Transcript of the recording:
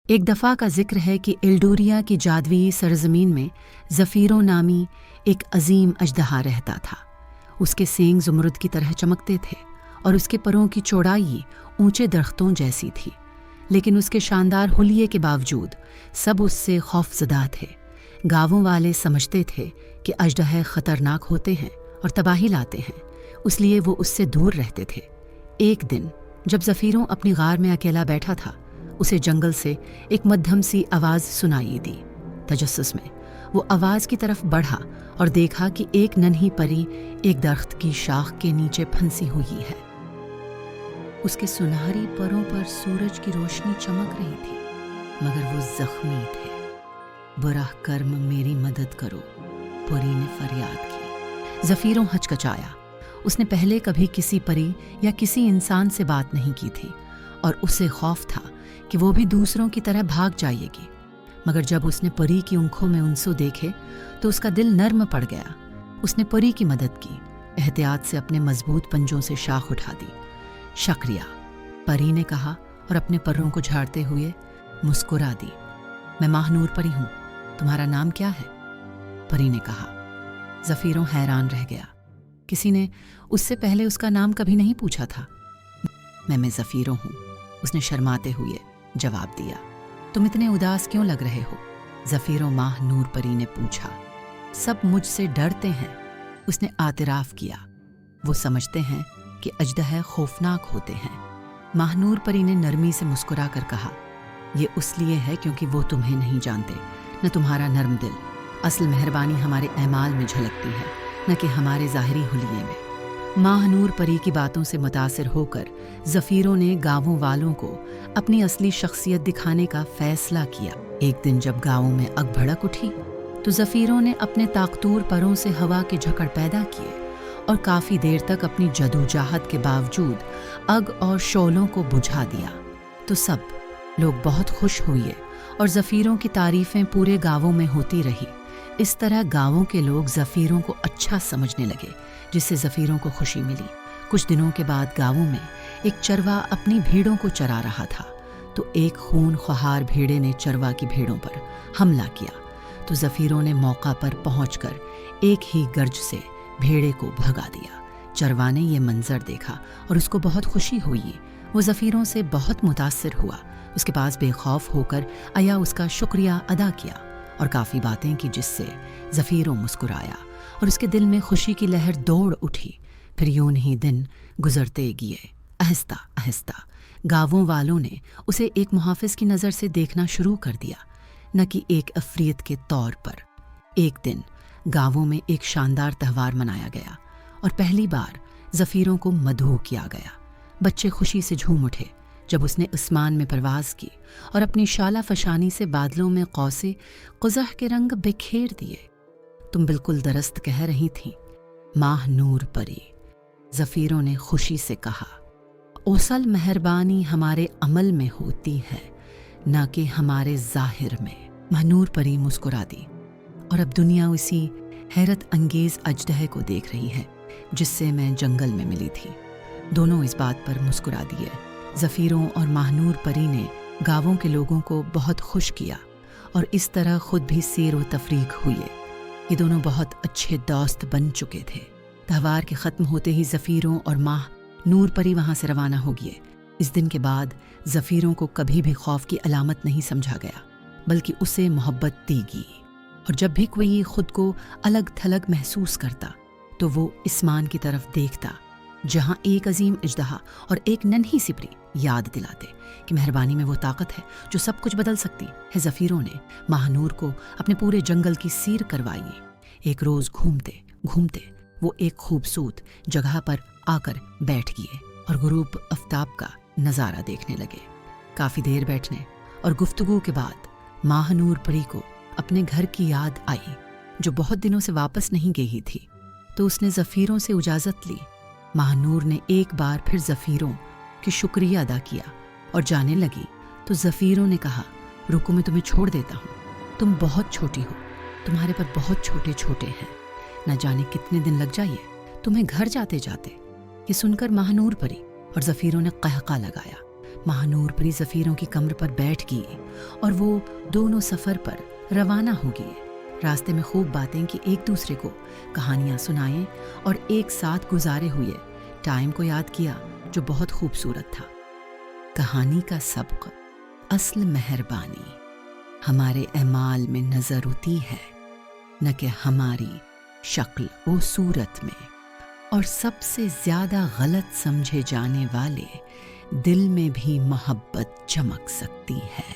ایک دفعہ کا ذکر ہے کہ ایلڈوریا کی جادوئی سرزمین میں زفیرو نامی ایک عظیم اژدہا رہتا تھا۔ اس کے سینگ زمرد کی طرح چمکتے تھے اور اس کے پروں کی چوڑائی اونچے درختوں جیسی تھی، لیکن اس کے شاندار حلیے کے باوجود سب اس سے خوف زدہ تھے۔ گاؤں والے سمجھتے تھے کہ اژدہے خطرناک ہوتے ہیں اور تباہی لاتے ہیں، اس لیے وہ اس سے دور رہتے تھے۔ ایک دن جب زفیروں اپنی غار میں اکیلا بیٹھا تھا، اسے جنگل سے ایک مدھم سی آواز سنائی دی۔ تجسس میں وہ آواز کی طرف بڑھا اور دیکھا کہ ایک ننھی پری ایک درخت کی شاخ کے نیچے پھنسی ہوئی ہے۔ اس کے سنہری پروں پر سورج کی روشنی چمک رہی تھی، مگر وہ زخمی تھے۔ براہ کرم میری مدد کرو، پری نے فریاد کی۔ زفیروں ہچکچایا۔ اس نے پہلے کبھی کسی پری یا کسی انسان سے بات نہیں کی تھی اور اسے خوف تھا کہ وہ بھی دوسروں کی طرح بھاگ جائے گی، مگر جب اس نے پری کی آنکھوں میں آنسو دیکھے تو اس کا دل نرم پڑ گیا۔ اس نے پری کی مدد کی، احتیاط سے اپنے مضبوط پنجوں سے شاخ اٹھا دی۔ شکریہ، پری نے کہا اور اپنے پروں کو جھاڑتے ہوئے مسکرا دی۔ میں ماہ نور پری ہوں، تمہارا نام کیا ہے؟ پری نے کہا۔ زفیروں حیران رہ گیا۔ کسی نے اس سے پہلے اس کا نام کبھی نہیں پوچھا تھا۔ میں زفیروں ہوں، اس نے شرماتے ہوئے جواب دیا۔ تم اتنے اداس کیوں لگ رہے ہو؟ زفیروں ماہ نور پری نے پوچھا۔ سب مجھ سے ڈرتے ہیں، اس نے اعتراف کیا۔ وہ سمجھتے ہیں کہ اژدہے خوفناک ہوتے ہیں۔ ماہ نور پری نے نرمی سے مسکرا کر کہا، یہ اس لیے ہے کیونکہ وہ تمہیں نہیں جانتے، نہ تمہارا نرم دل۔ اصل مہربانی ہمارے اعمال میں جھلکتی ہے، نہ کہ ہمارے ظاہری حلیے میں۔ ماہ نور پری کی باتوں سے متاثر ہو کر زفیروں نے گاؤں والوں کو اپنی اصلی شخصیت دکھانے کا فیصلہ کیا۔ ایک دن جب گاؤں میں اگ بھڑک اٹھی تو زفیروں نے اپنے طاقتور پروں سے ہوا کے جھکڑ پیدا کیے اور کافی دیر تک اپنی جدوجہد کے باوجود اگ اور شعلوں کو بجھا دیا۔ تو سب لوگ بہت خوش ہوئے اور زفیروں کی تعریفیں پورے گاؤں میں ہوتی رہی۔ اس طرح گاؤں کے لوگ زفیروں کو اچھا سمجھنے لگے، جس سے زفیروں کو خوشی ملی۔ کچھ دنوں کے بعد گاؤں میں ایک چروا اپنی بھیڑوں کو چرا رہا تھا، تو ایک خون خوار بھیڑے نے چروا کی بھیڑوں پر حملہ کیا۔ تو زفیروں نے موقع پر پہنچ کر ایک ہی گرج سے بھیڑے کو بھگا دیا۔ چروا نے یہ منظر دیکھا اور اس کو بہت خوشی ہوئی۔ وہ زفیروں سے بہت متاثر ہوا، اس کے پاس بے خوف ہو کر آیا، اس کا شکریہ ادا کیا اور کافی باتیں کی، جس سے زفیروں مسکرایا اور اس کے دل میں خوشی کی لہر دوڑ اٹھی۔ پھر یوں ہی دن گزرتے گئے۔ آہستہ آہستہ گاؤں والوں نے اسے ایک محافظ کی نظر سے دیکھنا شروع کر دیا، نہ کہ ایک عفریت کے طور پر۔ ایک دن گاؤں میں ایک شاندار تہوار منایا گیا اور پہلی بار زفیروں کو مدعو کیا گیا۔ بچے خوشی سے جھوم اٹھے جب اس نے آسمان میں پرواز کی اور اپنی شالہ فشانی سے بادلوں میں قوس قزح کے رنگ بکھیر دیے۔ تم بالکل درست کہہ رہی تھی ماہ نور پری، زفیروں نے خوشی سے کہا۔ اصل مہربانی ہمارے عمل میں ہوتی ہے، نہ کہ ہمارے ظاہر میں۔ ماہ نور پری مسکرا دی اور اب دنیا اسی حیرت انگیز اژدہے کو دیکھ رہی ہے جس سے میں جنگل میں ملی تھی۔ دونوں اس بات پر مسکرا دیے۔ زفیروں اور ماہ نور پری نے گاؤں کے لوگوں کو بہت خوش کیا اور اس طرح خود بھی سیر و تفریق ہوئے۔ یہ دونوں بہت اچھے دوست بن چکے تھے۔ تہوار کے ختم ہوتے ہی زفیروں اور ماہ نور پری وہاں سے روانہ ہو گئے۔ اس دن کے بعد زفیروں کو کبھی بھی خوف کی علامت نہیں سمجھا گیا، بلکہ اسے محبت دی گئی، اور جب بھی کوئی خود کو الگ تھلگ محسوس کرتا تو وہ اسمان کی طرف دیکھتا، جہاں ایک عظیم اژدہا اور ایک ننھی سی پری یاد دلاتے کہ مہربانی میں وہ طاقت ہے جو سب کچھ بدل سکتی ہے۔ زفیروں نے ماہ نور کو اپنے پورے جنگل کی سیر کروائی۔ ایک روز گھومتے گھومتے وہ ایک خوبصورت جگہ پر آ کر بیٹھ گئے اور غروب آفتاب کا نظارہ دیکھنے لگے۔ کافی دیر بیٹھنے اور گفتگو کے بعد ماہ نور پری کو اپنے گھر کی یاد آئی جو بہت دنوں سے واپس نہیں گئی تھی، تو اس نے زفیروں سے اجازت لی۔ ماہ نور نے ایک بار پھر زفیروں کی شکریہ ادا کیا اور جانے لگی، تو زفیروں نے کہا، رکو میں تمہیں چھوڑ دیتا ہوں، تم بہت چھوٹی ہو، تمہارے پر بہت چھوٹے چھوٹے ہیں، نہ جانے کتنے دن لگ جائے تمہیں گھر جاتے جاتے۔ یہ سن کر ماہ نور پری اور زفیروں نے قہقہ لگایا، ماہنور پری ظفیروں کی کمر پر بیٹھ گئی اور وہ دونوں سفر پر روانہ ہو گئے۔ راستے میں خوب باتیں کی، ایک دوسرے کو کہانیاں سنائیں اور ایک ساتھ گزارے ہوئے ٹائم کو یاد کیا جو بہت خوبصورت تھا۔ کہانی کا سبق: اصل مہربانی ہمارے اعمال میں نظر ہوتی ہے، نہ کہ ہماری شکل و صورت میں، اور سب سے زیادہ غلط سمجھے جانے والے دل میں بھی محبت چمک سکتی ہے۔